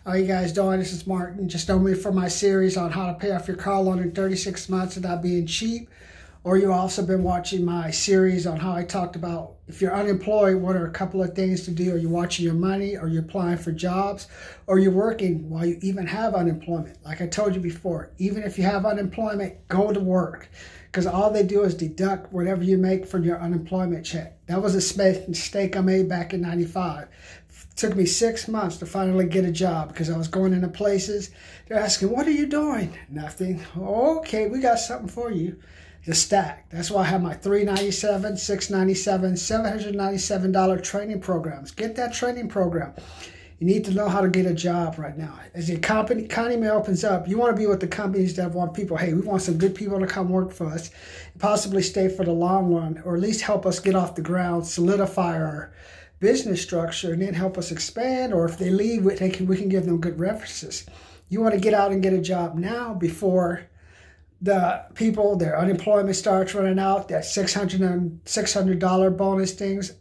How you guys doing? This is Martin. Just know me for my series on how to pay off your car loan in 36 months without being cheap. Or you've also been watching my series on how I talked about if you're unemployed, what are a couple of things to do? Are you watching your money? Or you're applying for jobs? Or you're working while you even have unemployment? Like I told you before, even if you have unemployment, go to work. Because all they do is deduct whatever you make from your unemployment check. That was a mistake I made back in '95. It took me 6 months to finally get a job because I was going into places. They're asking, what are you doing? Nothing. Okay, we got something for you. The stack. That's why I have my $397, $697, $797 training programs. Get that training program. You need to know how to get a job right now. As the economy opens up, you want to be with the companies that want people, hey, we want some good people to come work for us, possibly stay for the long run, or at least help us get off the ground, solidify our business structure, and then help us expand, or if they leave, we can give them good references. You want to get out and get a job now before the people, their unemployment starts running out, that $600 bonus things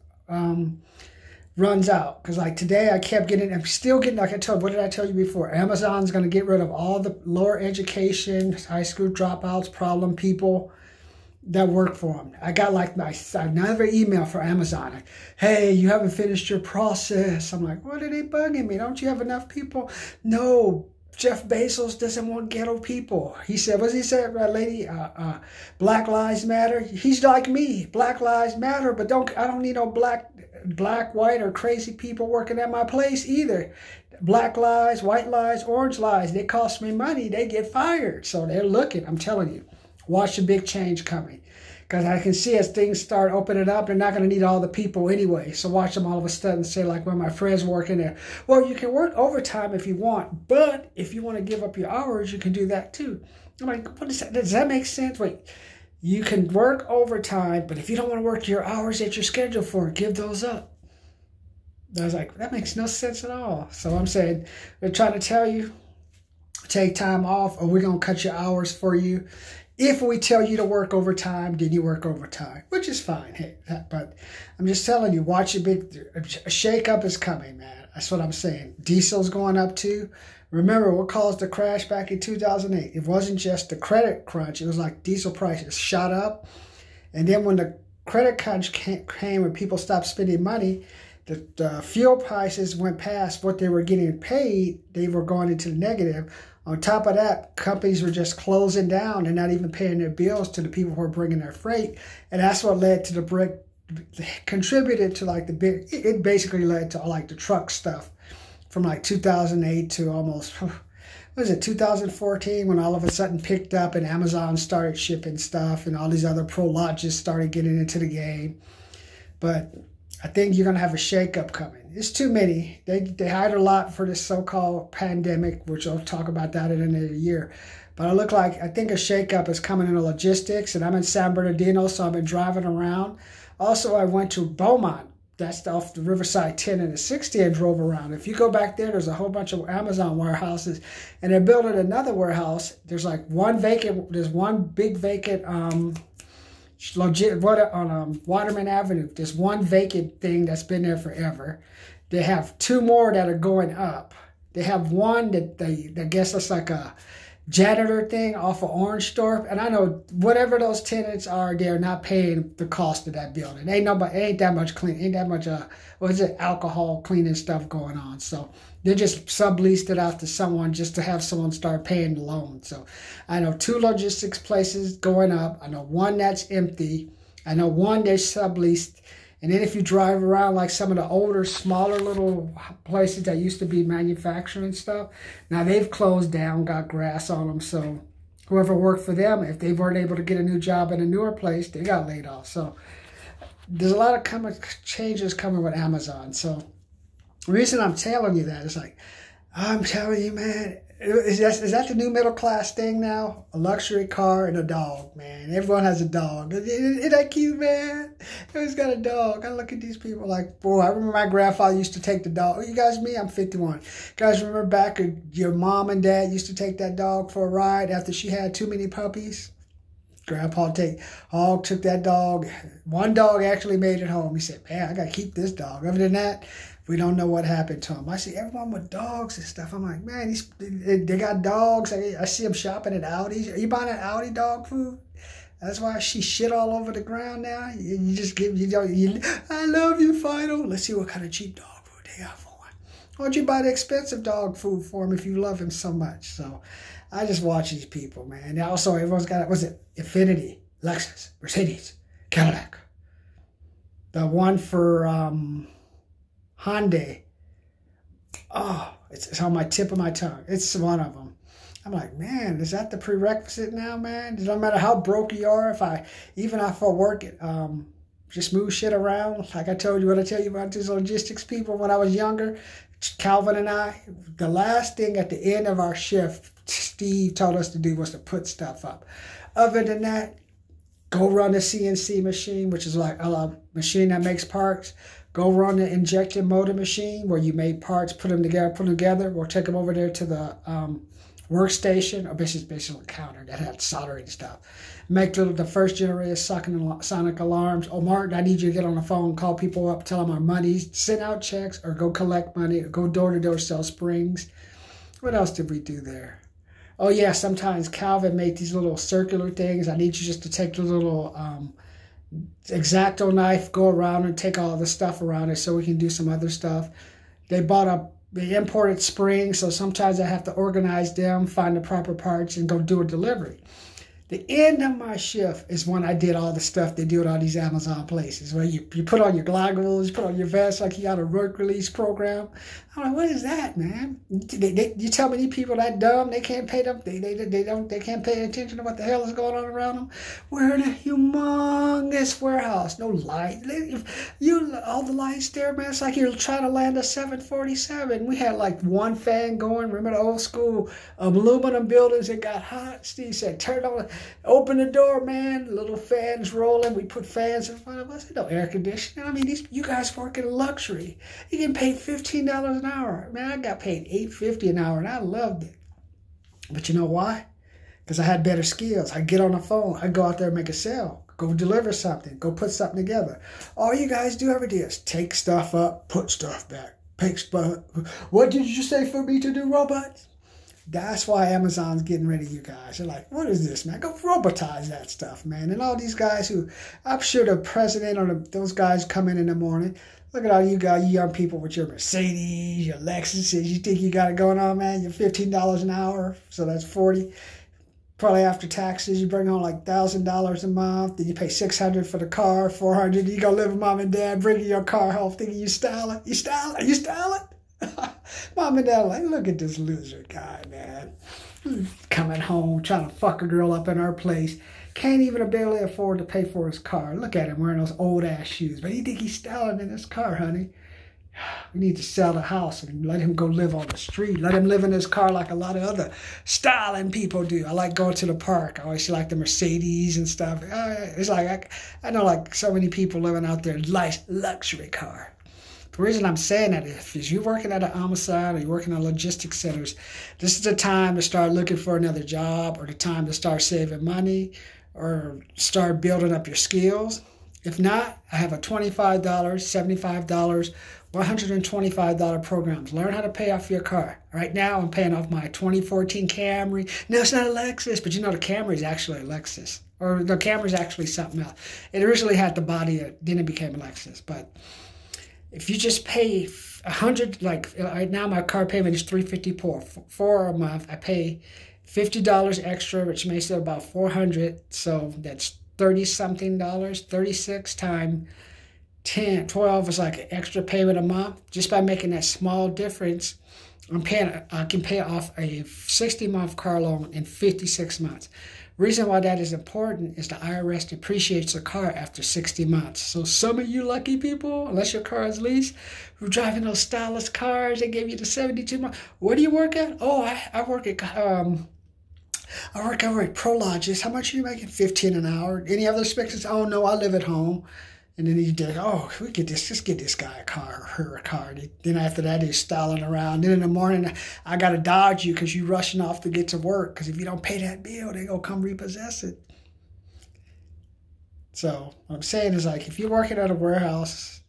runs out. Because like today I'm still getting, like I told, what did I tell you before? Amazon's going to get rid of all the lower education, high school dropouts, problem people that work for them. I got like another email for Amazon. Like, hey, you haven't finished your process. I'm like, what are they bugging me? Don't you have enough people? No. Jeff Bezos doesn't want ghetto people. He said, what's he said, lady? Black Lives Matter. He's like me. Black Lives Matter, but I don't need no black, white, or crazy people working at my place either. Black lies, white lies, orange lies. They cost me money. They get fired. So they're looking. I'm telling you, watch the big change coming. Because I can see as things start opening up, they're not going to need all the people anyway. So watch them all of a sudden say, like when my friends working there, well, you can work overtime if you want, but if you want to give up your hours, you can do that too. I'm like, what is that? Does that make sense? Wait, you can work overtime, but if you don't want to work your hours that you're scheduled for, give those up. I was like, that makes no sense at all. So I'm saying, they're trying to tell you, take time off, or we're going to cut your hours for you. If we tell you to work overtime, then you work overtime, which is fine. Hey, but I'm just a shakeup is coming, man. That's what I'm saying. Diesel's going up too. Remember what caused the crash back in 2008? It wasn't just the credit crunch. It was like diesel prices shot up. And then when the credit crunch came and people stopped spending money, the fuel prices went past what they were getting paid. They were going into the negative. On top of that, companies were just closing down and not even paying their bills to the people who were bringing their freight. And that's what led to contributed to like it basically led to like the truck stuff from like 2008 to almost, what was it, 2014, when all of a sudden picked up and Amazon started shipping stuff and all these other Prologis started getting into the game. But I think you're going to have a shakeup coming. It's too many. They hired a lot for this so-called pandemic, which I'll talk about that in another year. But I think a shakeup is coming in the logistics, and I'm in San Bernardino, so I've been driving around. Also, I went to Beaumont. That's off the Riverside 10 and the 60 and drove around. If you go back there, there's a whole bunch of Amazon warehouses, and they're building another warehouse. There's like one big vacant on Waterman Avenue. There's one vacant thing that's been there forever. They have two more that are going up. They have one that I guess it's like a janitor thing off of Orange Thorpe. And I know whatever those tenants are, they're not paying the cost of that building. Ain't that much alcohol cleaning stuff going on. So they just subleased it out to someone just to have someone start paying the loan. So I know two logistics places going up. I know one that's empty. I know one that's subleased. And then if you drive around like some of the older, smaller little places that used to be manufacturing stuff, now they've closed down, got grass on them. So whoever worked for them, if they weren't able to get a new job in a newer place, they got laid off. So there's a lot of changes coming with Amazon. So the reason I'm telling you that is like, I'm telling you, man, is that the new middle class thing now? A luxury car and a dog, man. Everyone has a dog. Isn't that cute, man? Everyone's got a dog. I look at these people like, boy, I remember my grandfather used to take the dog. Oh, you guys, me? I'm 51. You guys remember back your mom and dad used to take that dog for a ride after she had too many puppies? Grandpa took that dog. One dog actually made it home. He said, man, I got to keep this dog. Other than that, We don't know what happened to them. I see everyone with dogs and stuff. I'm like, man, they got dogs. I see them shopping at Aldi's. Are you buying an Audi dog food? That's why she shit all over the ground now. You just give, I love you, Fido. Let's see what kind of cheap dog food they got for him. Why don't you buy the expensive dog food for him if you love him so much? So I just watch these people, man. Also, everyone's got, what's it? Infiniti, Lexus, Mercedes, Cadillac. The one for Hyundai. Oh, it's on my tip of my tongue. It's one of them. I'm like, man, is that the prerequisite now, man? It doesn't matter how broke you are. Even if I work it, just move shit around. Like I told you, what I tell you about these logistics people when I was younger, Calvin and I, the last thing at the end of our shift, Steve told us to do was to put stuff up. Other than that, go run the CNC machine, which is like a machine that makes parts. Go run the injection molding machine where you made parts, put them together. We'll take them over there to the workstation, or basically a counter that had soldering stuff. Make the first generator sonic alarms. Oh, Martin, I need you to get on the phone, call people up, tell them our money, send out checks, or go collect money, or go door to door, sell springs. What else did we do there? Oh yeah, sometimes Calvin made these little circular things. I need you just to take the little X-Acto knife, go around and take all the stuff around it so we can do some other stuff. They imported springs, so sometimes I have to organize them, find the proper parts, and go do a delivery. The end of my shift is when I did all the stuff they do at all these Amazon places, where you put on your goggles, you put on your vest like you got a work release program. I'm like, what is that, man? You tell me these people that dumb, they can't pay them, they can't pay attention to what the hell is going on around them. We're in a humongous warehouse, no light. All the lights there, man. It's like you're trying to land a 747. We had like one fan going. Remember the old school aluminum buildings that got hot? Steve said, turn on. Open the door, man. Little fans rolling. We put fans in front of us. No air conditioning. I mean, you guys work in luxury. You getting paid $15 an hour. Man, I got paid $8.50 an hour, and I loved it. But you know why? Because I had better skills. I get on the phone. I go out there and make a sale. Go deliver something. Go put something together. All you guys do every day is take stuff up, put stuff back. Pick stuff. What did you say for me to do, robots? That's why Amazon's getting rid of you guys. They're like, what is this, man? Go robotize that stuff, man. And all these guys who, I'm sure the president or those guys come in the morning. Look at all you guys, you young people with your Mercedes, your Lexuses. You think you got it going on, man? You're $15 an hour, so that's $40. Probably after taxes, you bring home like $1,000 a month. Then you pay $600 for the car, $400. You go live with mom and dad, bringing your car home, thinking you style it. You style it? You style it? Mom and dad are like, look at this loser guy, man. Coming home, trying to fuck a girl up in our place. Can't even barely afford to pay for his car. Look at him wearing those old-ass shoes. But you think he's styling in his car, honey. We need to sell the house and let him go live on the street. Let him live in his car like a lot of other styling people do. I like going to the park. I always like the Mercedes and stuff. It's like, I know like so many people living out there, nice luxury car. The reason I'm saying that is you're working at an homicide or you're working at logistics centers, this is the time to start looking for another job or the time to start saving money or start building up your skills. If not, I have a $25, $75, $125 programs. Learn how to pay off your car. Right now, I'm paying off my 2014 Camry. No, it's not a Lexus, but you know the Camry is actually a Lexus. Or the Camry is actually something else. It originally had the body, then it became a Lexus. But if you just pay $100, like right now my car payment is $354 for a month. I pay $50 extra, which makes it about $400. So that's $30-something, 36 times 10, 12 is like an extra payment a month. Just by making that small difference, I can pay off a 60-month car loan in 56 months. Reason why that is important is the IRS depreciates a car after 60 months. So some of you lucky people, unless your car is leased, who are driving those stylish cars, they gave you the 72 months. Where do you work at? Oh, I work at over at Pro Lodges. How much are you making? $15 an hour. Any other expenses? Oh no, I live at home. And then you think, oh, we get this, just get this guy a car or her a car. Then after that, he's styling around. Then in the morning, I got to dodge you because you're rushing off to get to work. Because if you don't pay that bill, they're going to come repossess it. So what I'm saying is like, if you're working at a warehouse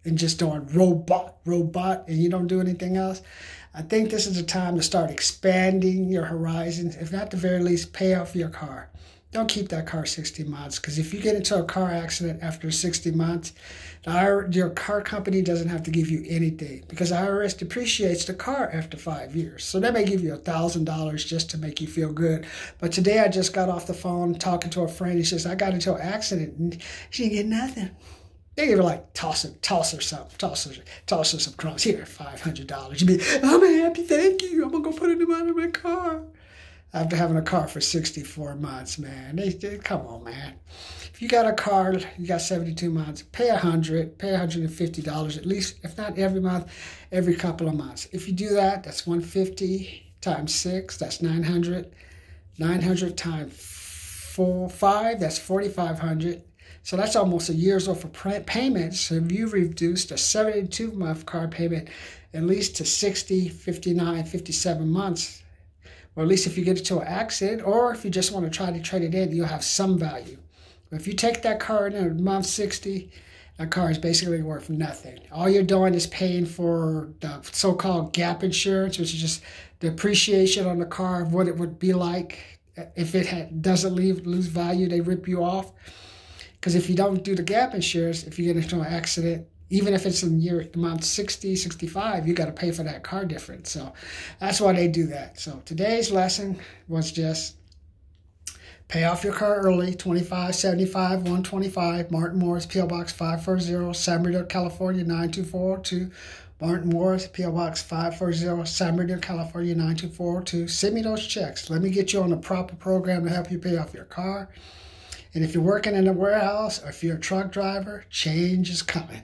and just doing robot, and you don't do anything else, I think this is the time to start expanding your horizons. If not, at the very least, pay off your car. Don't keep that car 60 months, because if you get into a car accident after 60 months, your car company doesn't have to give you anything, because IRS depreciates the car after 5 years. So they may give you $1,000 just to make you feel good. But today I just got off the phone talking to a friend. He says, I got into an accident and she didn't get nothing. They give her like toss her some crumbs. Here, $500. You be, I'm happy, thank you. I'm gonna go put it in my car. After having a car for 64 months, man. They come on, man. If you got a car, you got 72 months, pay $150 at least, if not every month, every couple of months. If you do that, that's $150 times 6, that's $900. 900 times 5, that's $4,500. So that's almost a year's worth of payments. So if you've reduced a 72-month car payment at least to 60, 59, 57 months, or at least if you get into an accident, or if you just want to try to trade it in, you'll have some value. But if you take that car in month 60, that car is basically worth nothing. All you're doing is paying for the so-called gap insurance, which is just the appreciation on the car of what it would be like if it doesn't lose value, they rip you off. Because if you don't do the gap insurance, if you get into an accident, even if it's in month 60, 65, you got to pay for that car difference. So that's why they do that. So today's lesson was just pay off your car early, 2575 125, Martin Morris, P.O. Box 540, San Bernardino, California, 92402. Martin Morris, P.O. Box 540, San Bernardino, California, 92402. Send me those checks. Let me get you on the proper program to help you pay off your car. And if you're working in a warehouse or if you're a truck driver, change is coming.